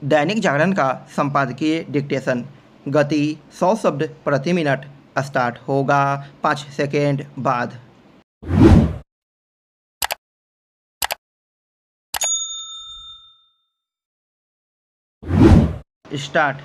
दैनिक जागरण का संपादकीय डिक्टेशन। गति 100 शब्द प्रति मिनट। स्टार्ट होगा 5 सेकेंड बाद। स्टार्ट।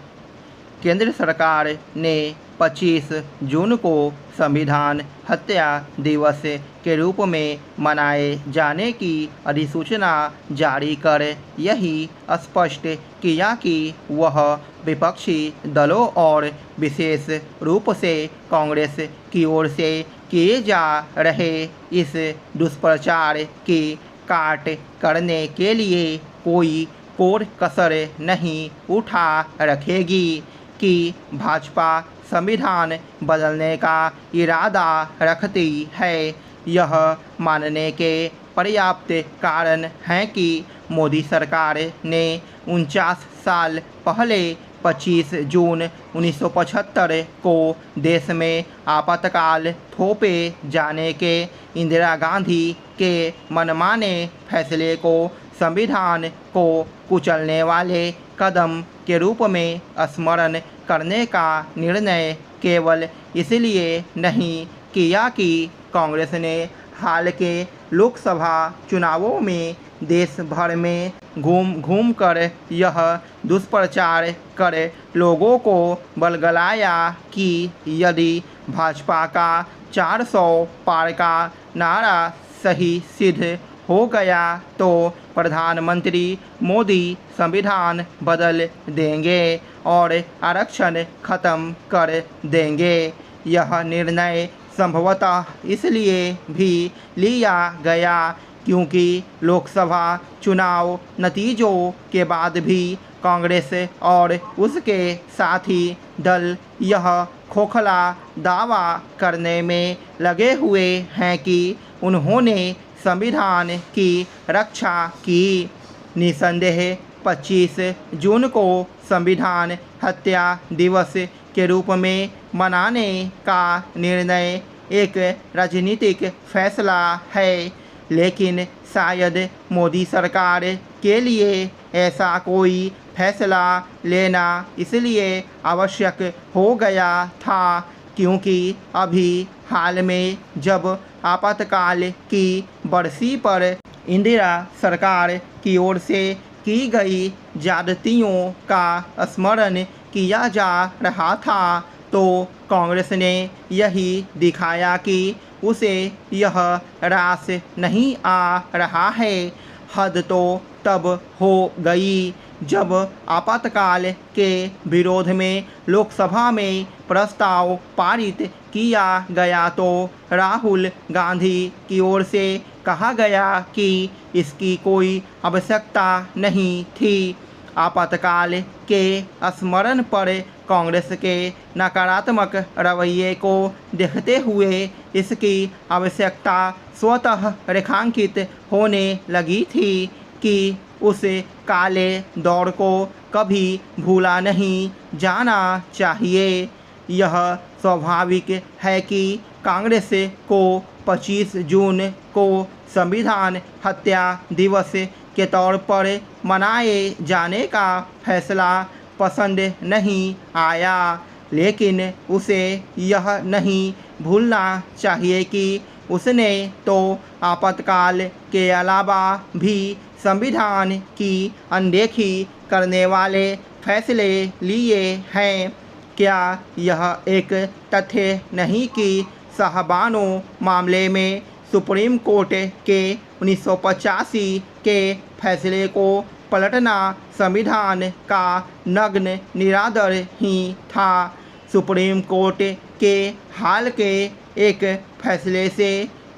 केंद्र सरकार ने 25 जून को संविधान हत्या दिवस के रूप में मनाए जाने की अधिसूचना जारी कर यही स्पष्ट किया कि वह विपक्षी दलों और विशेष रूप से कांग्रेस की ओर से किए जा रहे इस दुष्प्रचार की काट करने के लिए कोई कोर कसर नहीं उठा रखेगी कि भाजपा संविधान बदलने का इरादा रखती है। यह मानने के पर्याप्त कारण हैं कि मोदी सरकार ने 49 साल पहले 25 जून 1975 को देश में आपातकाल थोपे जाने के इंदिरा गांधी के मनमाने फैसले को संविधान को कुचलने वाले कदम के रूप में स्मरण करने का निर्णय केवल इसलिए नहीं किया कि कांग्रेस ने हाल के लोकसभा चुनावों में देश भर में घूम कर यह दुष्प्रचार कर लोगों को बलगलाया कि यदि भाजपा का 400 पार का नारा सही सिद्ध हो गया तो प्रधानमंत्री मोदी संविधान बदल देंगे और आरक्षण खत्म कर देंगे। यह निर्णय संभवतः इसलिए भी लिया गया क्योंकि लोकसभा चुनाव नतीजों के बाद भी कांग्रेस और उसके साथी दल यह खोखला दावा करने में लगे हुए हैं कि उन्होंने संविधान की रक्षा की। निसंदेह 25 जून को संविधान हत्या दिवस के रूप में मनाने का निर्णय एक राजनीतिक फैसला है, लेकिन शायद मोदी सरकार के लिए ऐसा कोई फैसला लेना इसलिए आवश्यक हो गया था क्योंकि अभी हाल में जब आपातकाल की बरसी पर इंदिरा सरकार की ओर से की गई ज्यादतियों का स्मरण किया जा रहा था तो कांग्रेस ने यही दिखाया कि उसे यह रास नहीं आ रहा है। हद तो तब हो गई जब आपातकाल के विरोध में लोकसभा में प्रस्ताव पारित किया गया तो राहुल गांधी की ओर से कहा गया कि इसकी कोई आवश्यकता नहीं थी। आपातकाल के स्मरण पर कांग्रेस के नकारात्मक रवैये को देखते हुए इसकी आवश्यकता स्वतः रेखांकित होने लगी थी कि उस काले दौर को कभी भूला नहीं जाना चाहिए। यह स्वाभाविक है कि कांग्रेस को 25 जून को संविधान हत्या दिवस के तौर पर मनाए जाने का फैसला पसंद नहीं आया, लेकिन उसे यह नहीं भूलना चाहिए कि उसने तो आपातकाल के अलावा भी संविधान की अनदेखी करने वाले फैसले लिए हैं। क्या यह एक तथ्य नहीं कि शाहबानो मामले में सुप्रीम कोर्ट के 1985 के फैसले को पलटना संविधान का नग्न निरादर ही था। सुप्रीम कोर्ट के हाल के एक फैसले से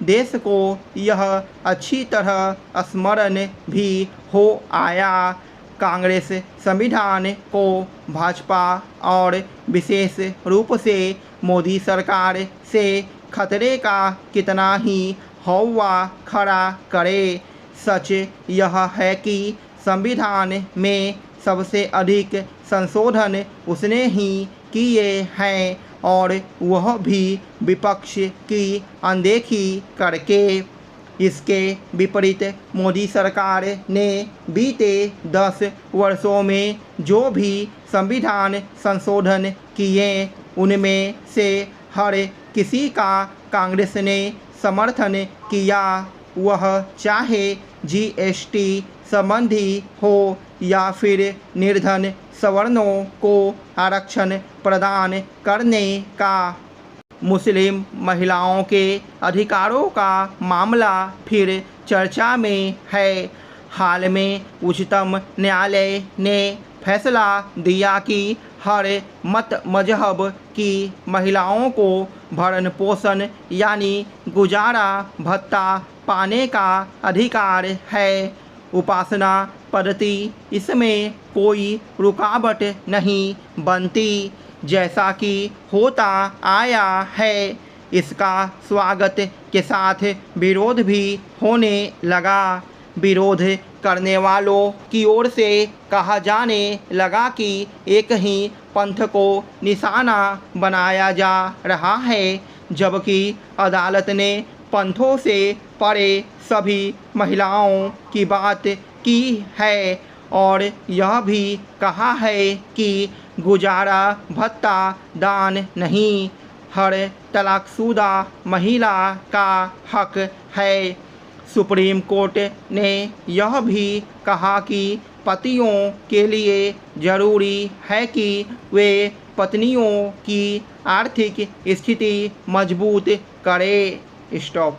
देश को यह अच्छी तरह स्मरण भी हो आया। कांग्रेस संविधान को भाजपा और विशेष रूप से मोदी सरकार से खतरे का कितना ही हौवा खड़ा करे। सच यह है कि संविधान में सबसे अधिक संशोधन उसने ही किए हैं और वह भी विपक्ष की अनदेखी करके। इसके विपरीत मोदी सरकार ने बीते 10 वर्षों में जो भी संविधान संशोधन किए उनमें से हर किसी का कांग्रेस ने समर्थन किया, वह चाहे जीएसटी संबंधी हो या फिर निर्धन सवर्णों को आरक्षण प्रदान करने का। मुस्लिम महिलाओं के अधिकारों का मामला फिर चर्चा में है। हाल में उच्चतम न्यायालय ने फैसला दिया कि हर मत मजहब की महिलाओं को भरण पोषण यानी गुजारा भत्ता पाने का अधिकार है। उपासना पद्धति इसमें कोई रुकावट नहीं बनती, जैसा कि होता आया है। इसका स्वागत के साथ विरोध भी होने लगा। विरोध करने वालों की ओर से कहा जाने लगा कि एक ही पंथ को निशाना बनाया जा रहा है, जबकि अदालत ने पंथों से परे सभी महिलाओं की बात की है और यह भी कहा है कि गुजारा भत्ता दान नहीं, हर तलाकशुदा महिला का हक है। सुप्रीम कोर्ट ने यह भी कहा कि पतियों के लिए जरूरी है कि वे पत्नियों की आर्थिक स्थिति मजबूत करें। स्टॉप।